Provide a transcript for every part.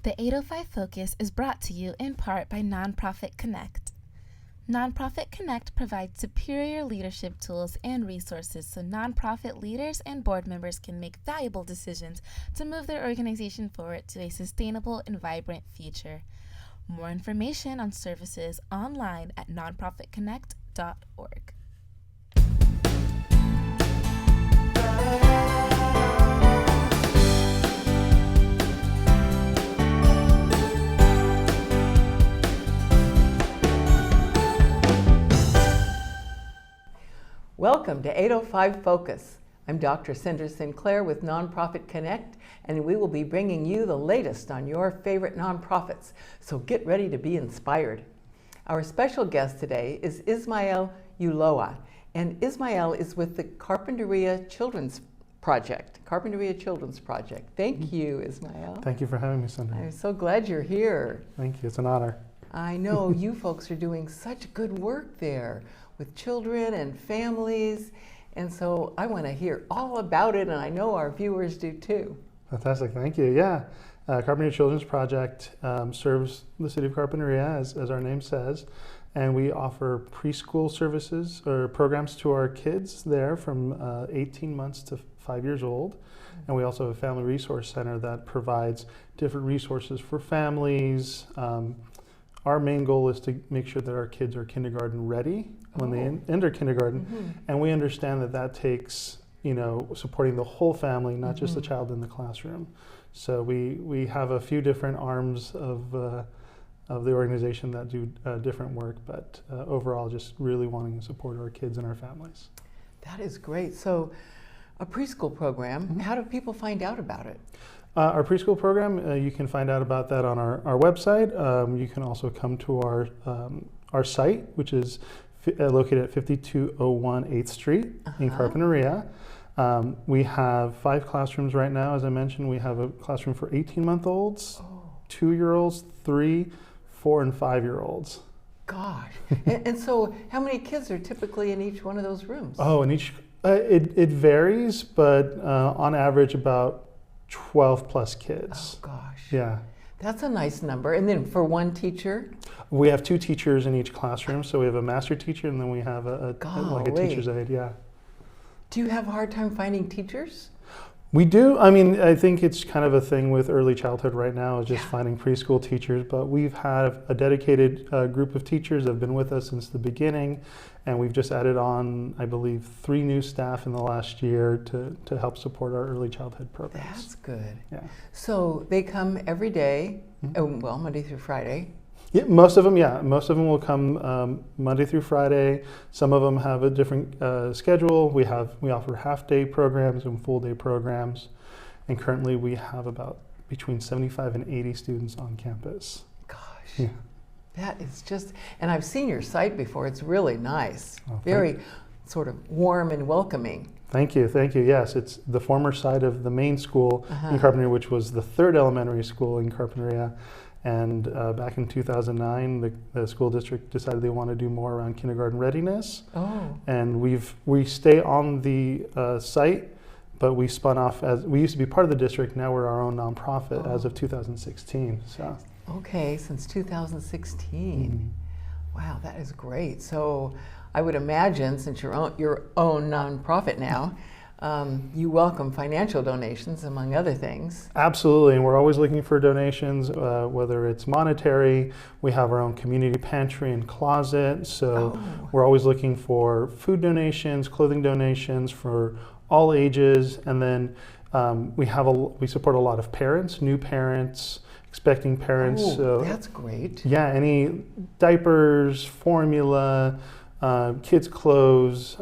The 805 Focus is brought to you in part by Nonprofit Connect. Nonprofit Connect provides superior leadership tools and resources so nonprofit leaders and board members can make valuable decisions to move their organization forward to a sustainable and vibrant future. More information on services online at nonprofitconnect.org. Welcome to 805 Focus. I'm Dr. Cynder Sinclair with Nonprofit Connect, and we will be bringing you the latest on your favorite nonprofits, so get ready to be inspired. Our special guest today is Ismael Ulloa, and Ismael is with the Carpinteria Children's Project. Thank you, Ismael. Thank you for having me, Cynder. I'm so glad you're here. Thank you, it's an honor. I know you folks are doing such good work there with children and families, and so I want to hear all about it, and I know our viewers do too. Fantastic, thank you. Yeah, Carpinteria Children's Project serves the city of Carpinteria, as our name says, and we offer preschool services or programs to our kids there from 18 months to 5 years old. And we also have a family resource center that provides different resources for families. Our main goal is to make sure that our kids are kindergarten ready when they enter kindergarten. And we understand that that takes, supporting the whole family, not just the child in the classroom. So we have a few different arms of the organization that do different work, but overall just really wanting to support our kids and our families. That is great. So a preschool program, how do people find out about it? Our preschool program, you can find out about that on our website. You can also come to our site, which is located at 5201 8th Street in Carpinteria. We have 5 classrooms right now. As I mentioned, we have a classroom for 18-month-olds, 2-year-olds, 3, 4, and 5-year-olds. Gosh. and so how many kids are typically in each one of those rooms? Oh, in each, it varies, but on average about 12 plus kids. Oh gosh. Yeah. That's a nice number. And then for one teacher? We have 2 teachers in each classroom. So we have a master teacher and then we have a teacher's aide, yeah. Do you have a hard time finding teachers? We do. I mean, I think it's kind of a thing with early childhood right now, is just finding preschool teachers, but we've had a dedicated group of teachers that have been with us since the beginning, and we've just added on, I believe, 3 new staff in the last year to help support our early childhood programs. That's good. Yeah. So they come every day, well, Monday through Friday. Yeah, most of them will come Monday through Friday. Some of them have a different schedule. We offer half-day programs and full-day programs, and currently we have about between 75 and 80 students on campus. Gosh, yeah. That is just, and I've seen your site before. It's really nice, oh, very sort of warm and welcoming. Thank you. Yes, it's the former site of the main school in Carpinteria, which was the 3rd elementary school in Carpinteria. And back in 2009, the school district decided they want to do more around kindergarten readiness. Oh. And we stay on the site, but we spun off we used to be part of the district. Now we're our own nonprofit as of 2016. So. Okay, since 2016. Wow, that is great. So I would imagine, since you're your own nonprofit now, you welcome financial donations, among other things. Absolutely, and we're always looking for donations, whether it's monetary. We have our own community pantry and closet, so we're always looking for food donations, clothing donations for all ages, and then we support a lot of parents, new parents, expecting parents. Oh, so that's great. Yeah, any diapers, formula, kids' clothes,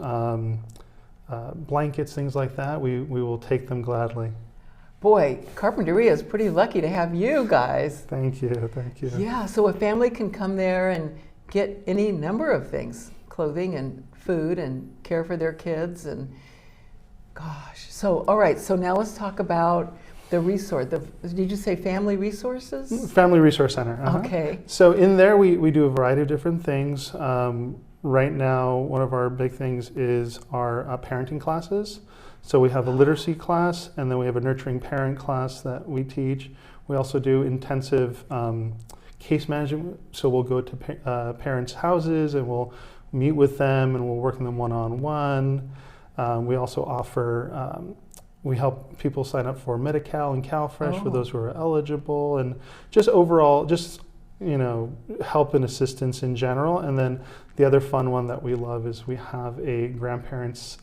blankets, things like that, we will take them gladly. Boy, Carpinteria is pretty lucky to have you guys. Thank you. Yeah, so a family can come there and get any number of things, clothing and food, and care for their kids, and gosh. So, all right, so now let's talk about the resource. Did you say family resources? Family Resource Center. Okay. So in there we do a variety of different things. Right now, one of our big things is our parenting classes. So we have a literacy class, and then we have a nurturing parent class that we teach. We also do intensive case management. So we'll go to parents' houses and we'll meet with them and we'll work with them one-on-one. We also offer, we help people sign up for Medi-Cal and CalFresh for those who are eligible, and just overall, just, you know, help and assistance in general. And then the other fun one that we love is we have a grandparents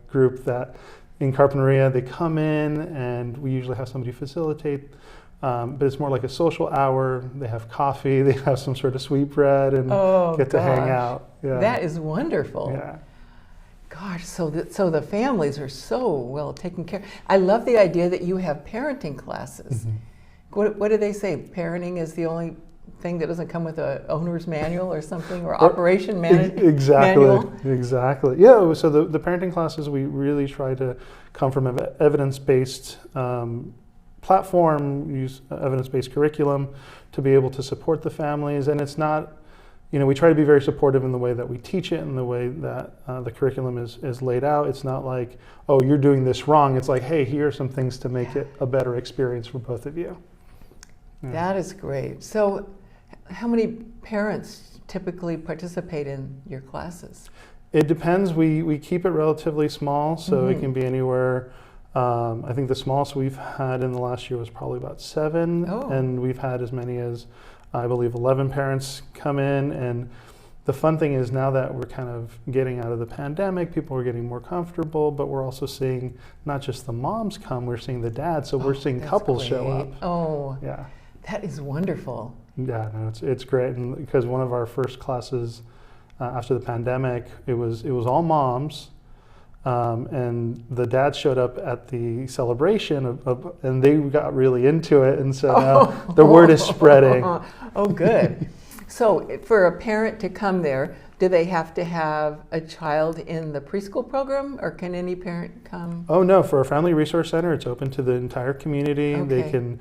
group that in Carpinteria, they come in and we usually have somebody facilitate, but it's more like a social hour. They have coffee, they have some sort of sweetbread, and get to hang out. Yeah. That is wonderful. Yeah. Gosh, so the families are so well taken care of. I love the idea that you have parenting classes. What do they say? Parenting is the only thing that doesn't come with an owner's manual or something, or operation manual? Exactly. Yeah, so the parenting classes, we really try to come from an evidence-based platform, use evidence-based curriculum to be able to support the families. And it's not, you know, we try to be very supportive in the way that we teach it and the way that the curriculum is laid out. It's not like, oh, you're doing this wrong. It's like, hey, here are some things to make it a better experience for both of you. Yeah. That is great. So how many parents typically participate in your classes? It depends. We keep it relatively small, so it can be anywhere. I think the smallest we've had in the last year was probably about 7, and we've had as many as, I believe, 11 parents come in. And the fun thing is, now that we're kind of getting out of the pandemic, people are getting more comfortable, but we're also seeing not just the moms come, we're seeing the dads, so we're seeing couples show up. Oh, yeah. That is wonderful. Yeah, no, it's great, and because one of our first classes after the pandemic, it was all moms, and the dads showed up at the celebration and they got really into it, and so now the word is spreading. Oh, good. So for a parent to come there, do they have to have a child in the preschool program, or can any parent come? Oh no, for our Family Resource Center, it's open to the entire community. Okay. They can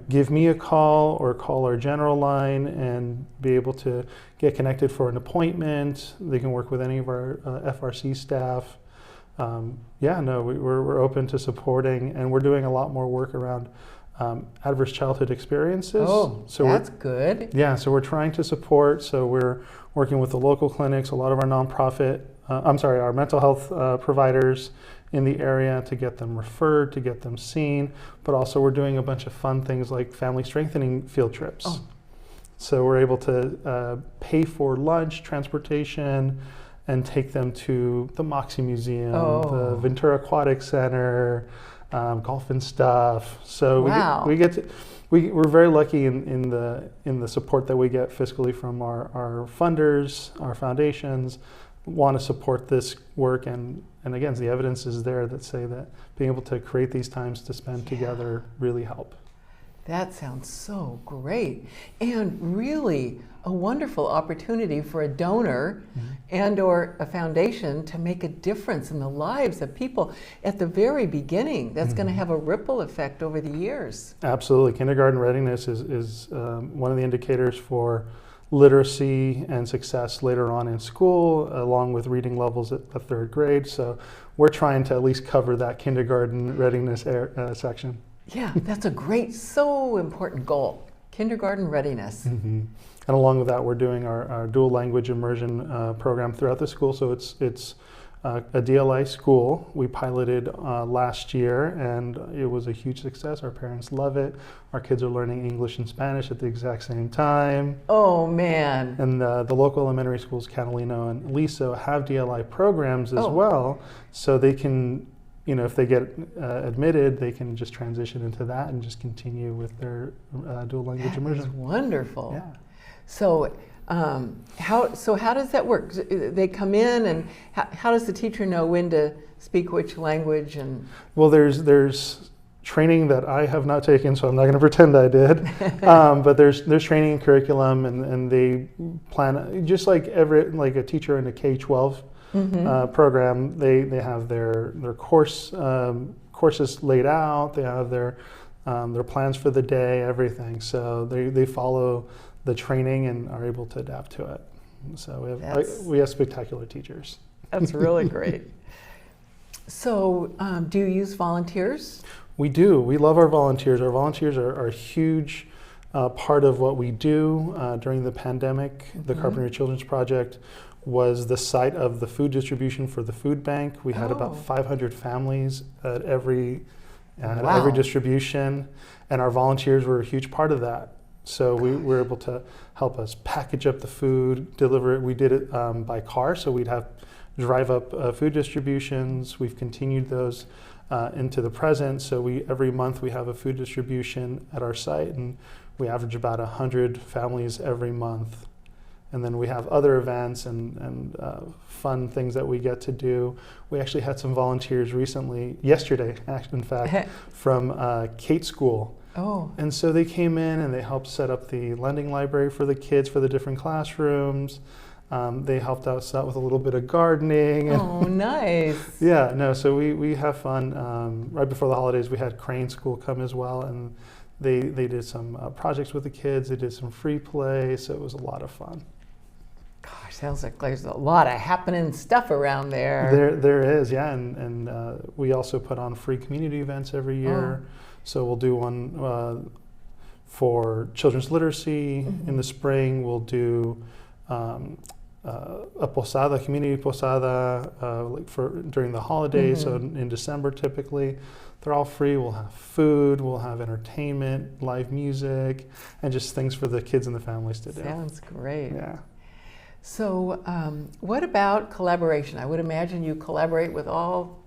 give me a call or call our general line and be able to get connected for an appointment. They can work with any of our FRC staff. We're open to supporting, and we're doing a lot more work around adverse childhood experiences. Oh, so that's good. Yeah, so we're trying to support. So we're working with the local clinics, a lot of our our mental health providers in the area, to get them referred, to get them seen, but also we're doing a bunch of fun things like family strengthening field trips. So we're able to pay for lunch, transportation, and take them to the Moxie Museum, the Ventura Aquatic Center, Golf and Stuff. So we're very lucky in the support that we get fiscally from our funders, our foundations, want to support this work, and again, the evidence is there that say that being able to create these times to spend together really help. That sounds so great, and really a wonderful opportunity for a donor and or a foundation to make a difference in the lives of people at the very beginning. That's going to have a ripple effect over the years. Absolutely. Kindergarten readiness is one of the indicators for literacy and success later on in school, along with reading levels at the 3rd grade. So we're trying to at least cover that kindergarten readiness section. Yeah, that's a great, so important goal, kindergarten readiness. And along with that, we're doing our dual language immersion program throughout the school. So it's a DLI school. We piloted last year, and it was a huge success. Our parents love it. Our kids are learning English and Spanish at the exact same time. Oh, man. And the local elementary schools, Catalino and Liso, have DLI programs as well. So they can, if they get admitted, they can just transition into that and just continue with their dual language immersion. That's wonderful. Yeah. So how does that work? They come in, and how does the teacher know when to speak which language? And well, there's training that I have not taken, so I'm not going to pretend I did. But there's training and curriculum, and they plan just like a teacher in a K-12 program. They have their courses laid out. They have their plans for the day, everything. So they follow the training and are able to adapt to it. So we have spectacular teachers. That's really great. So do you use volunteers? We do. We love our volunteers. Our volunteers are a huge part of what we do. During the pandemic, the Carpinteria Children's Project was the site of the food distribution for the food bank. We had about 500 families at every distribution, and our volunteers were a huge part of that. So we were able to help us package up the food, deliver it. We did it by car, so we'd have drive up food distributions. We've continued those into the present. So every month we have a food distribution at our site, and we average about 100 families every month. And then we have other events and fun things that we get to do. We actually had some volunteers yesterday, in fact, from Kate School. Oh. And so they came in and they helped set up the lending library for the kids for the different classrooms. They helped us out with a little bit of gardening. Oh, nice. Yeah, no, so we have fun. Right before the holidays, we had Crane School come as well, and they did some projects with the kids. They did some free play, so it was a lot of fun. Gosh, sounds like there's a lot of happening stuff around there. There is, yeah, and we also put on free community events every year. So we'll do one for children's literacy. In the spring. We'll do a posada, community posada, during the holidays. So in December typically. They're all free. We'll have food, we'll have entertainment, live music, and just things for the kids and the families to do. Sounds great. Yeah. So what about collaboration? I would imagine you collaborate with all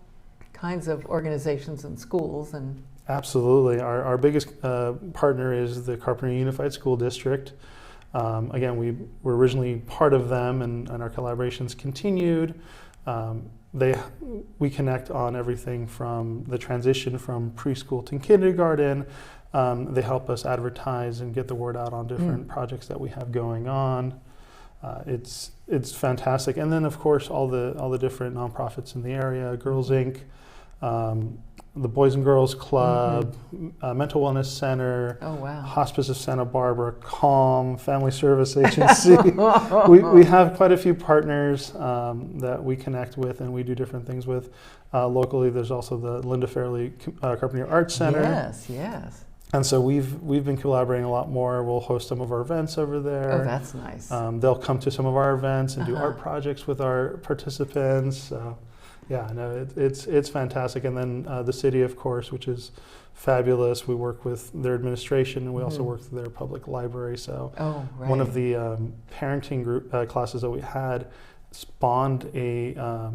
kinds of organizations and schools. And Absolutely. Our biggest partner is the Carpinteria Unified School District. Again, we were originally part of them, and our collaborations continued. We connect on everything from the transition from preschool to kindergarten. They help us advertise and get the word out on different projects that we have going on. It's fantastic. And then, of course, all the different nonprofits in the area, Girls Inc., the Boys and Girls Club, Mental Wellness Center, Hospice of Santa Barbara, CALM, Family Service Agency. we have quite a few partners that we connect with and we do different things with. Locally, there's also the Linda Fairley Carpinteria Arts Center. Yes. And so we've been collaborating a lot more. We'll host some of our events over there. Oh, that's nice. They'll come to some of our events and do art projects with our participants. So, yeah, no, it's fantastic. And then the city, of course, which is fabulous. We work with their administration, and we also work with their public library. So one of the parenting group classes that we had spawned a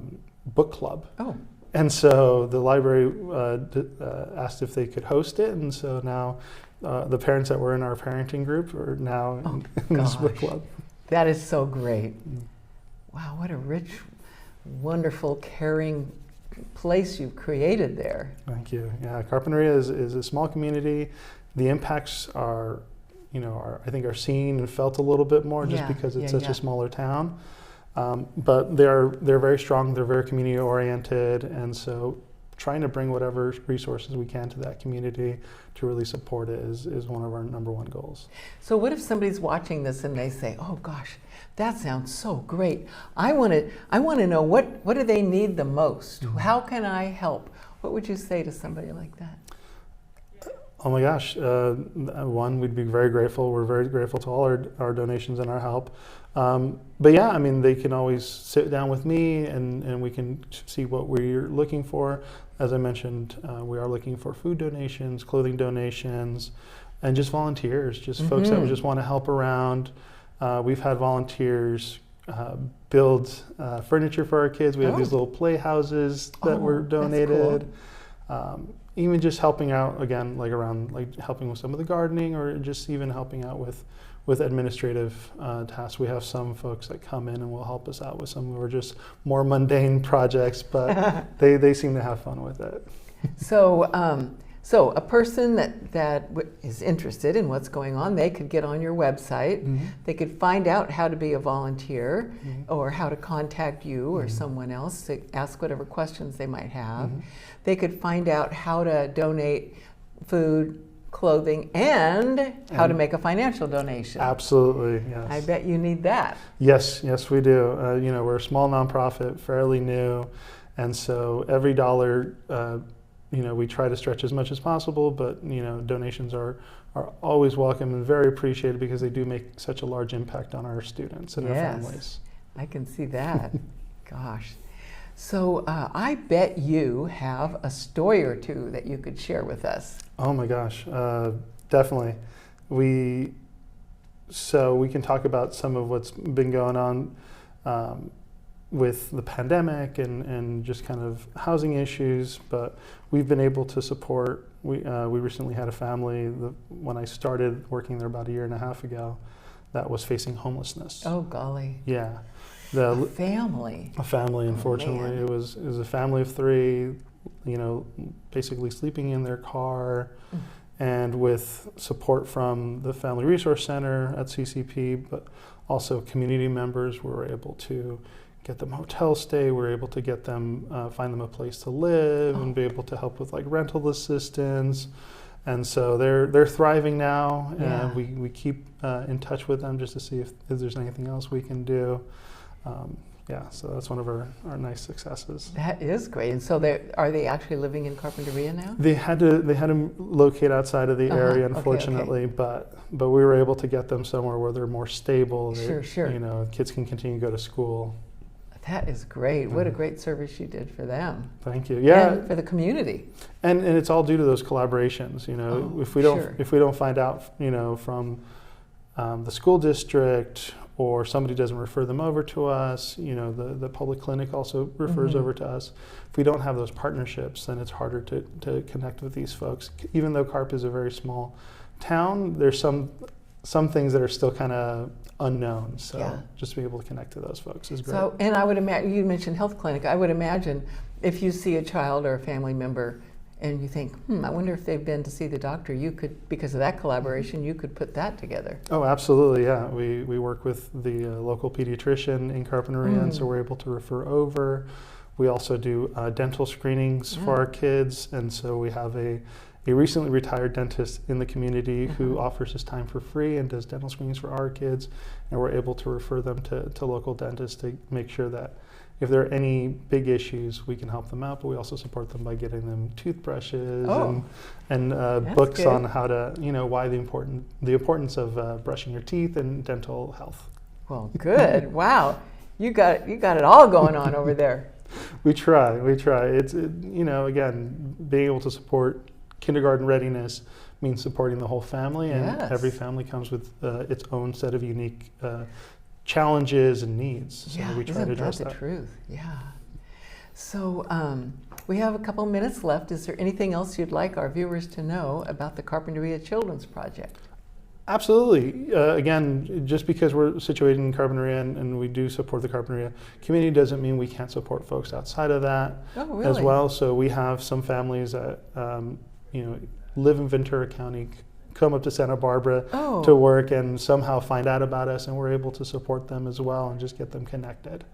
book club. Oh. And so the library asked if they could host it, and so now the parents that were in our parenting group are now in this book club. That is so great. Wow, what a rich, wonderful, caring place you've created there. Thank you. Yeah, Carpinteria is a small community. The impacts are, I think are seen and felt a little bit more just because it's such a smaller town. But they're very strong, they're very community oriented, and so trying to bring whatever resources we can to that community to really support it is one of our number one goals. So what if somebody's watching this and they say, oh gosh, that sounds so great. I want to know what do they need the most? How can I help? What would you say to somebody like that? Oh my gosh, one, we'd be very grateful. We're very grateful to all our donations and our help. But yeah, I mean, they can always sit down with me and we can see what we're looking for. As I mentioned, we are looking for food donations, clothing donations, and just volunteers, just folks that just want to help around. We've had volunteers build furniture for our kids. We have these little playhouses that were donated. That's cool. Even just helping out, again, around helping with some of the gardening, or just even helping out with administrative tasks. We have some folks that come in and will help us out with some of our just more mundane projects, but they seem to have fun with it. So a person that is interested in what's going on, they could get on your website. They could find out how to be a volunteer or how to contact you or someone else to ask whatever questions they might have. They could find out how to donate food, clothing, and how to make a financial donation. Absolutely, yes. I bet you need that. Yes, we do. We're a small nonprofit, fairly new, and so every dollar we try to stretch as much as possible, but donations are always welcome and very appreciated because they do make such a large impact on our students and their families. I can see that. Gosh. So I bet you have a story or two that you could share with us. Oh my gosh, definitely. So we can talk about some of what's been going on with the pandemic and just kind of housing issues, but we've been able to support. We recently had a family when I started working there about 1.5 years ago that was facing homelessness. Oh golly. Yeah. A family. A family, unfortunately. It was a family of 3, basically sleeping in their car. And with support from the Family Resource Center at CCP, but also community members, we were able to get them hotel stay. We were able to get them, find them a place to live, and be able to help with like rental assistance. And so they're thriving now, and we keep in touch with them just to see if there's anything else we can do. So that's one of our nice successes. That is great. And so are they actually living in Carpinteria now? They had to locate outside of the area, unfortunately, but we were able to get them somewhere where they're more stable. Sure. Kids can continue to go to school. That is great. What a great service you did for them. Thank you. Yeah, and for the community. And it's all due to those collaborations. If we don't find out, from the school district, or somebody doesn't refer them over to us, the public clinic also refers over to us. If we don't have those partnerships, then it's harder to connect with these folks. Even though Carp is a very small town, there's some things that are still kind of unknown. So just to be able to connect to those folks is great. So, and I would imagine, you mentioned health clinic, I would imagine if you see a child or a family member and you think, I wonder if they've been to see the doctor, you could, because of that collaboration, you could put that together. Oh, absolutely, yeah. We work with the local pediatrician in Carpinteria, and so we're able to refer over. We also do dental screenings for our kids, and so we have a recently retired dentist in the community who offers his time for free and does dental screenings for our kids, and we're able to refer them to local dentists to make sure that if there are any big issues, we can help them out, but we also support them by getting them toothbrushes and books on how to, why the importance of brushing your teeth and dental health. Well, good. Wow, you got it all going on over there. We try. It's again, being able to support kindergarten readiness means supporting the whole family, and every family comes with its own set of unique challenges and needs. So we try to address that. Isn't that the truth? Yeah. So we have a couple minutes left. Is there anything else you'd like our viewers to know about the Carpinteria Children's Project? Absolutely. Again, just because we're situated in Carpinteria and we do support the Carpinteria community doesn't mean we can't support folks outside of that as well. So we have some families that live in Ventura County, come up to Santa Barbara to work and somehow find out about us, and we're able to support them as well and just get them connected.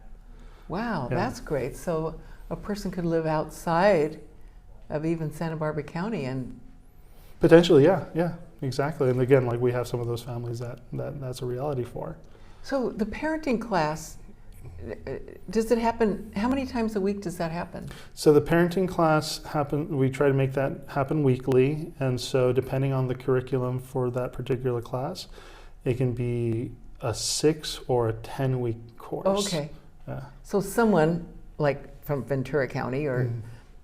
Wow, that's great. So a person could live outside of even Santa Barbara County and... Potentially, yeah, exactly. And again, we have some of those families that's a reality for. So the parenting class, does it happen, how many times a week does that happen? So the parenting class we try to make that happen weekly, and so depending on the curriculum for that particular class, it can be a 6 or a 10-week course. Oh, okay. So someone like from Ventura County or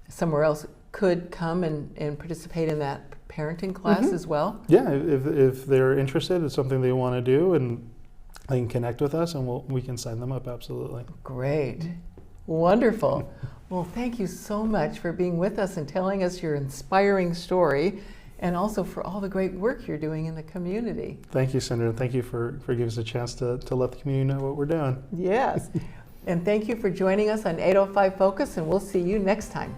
somewhere else could come and participate in that parenting class as well? Yeah, if they're interested, it's something they want to do, and they can connect with us, and we can sign them up, absolutely. Great. Wonderful. Well, thank you so much for being with us and telling us your inspiring story, and also for all the great work you're doing in the community. Thank you, Cynder, and thank you for giving us a chance to let the community know what we're doing. Yes. And thank you for joining us on 805 Focus, and we'll see you next time.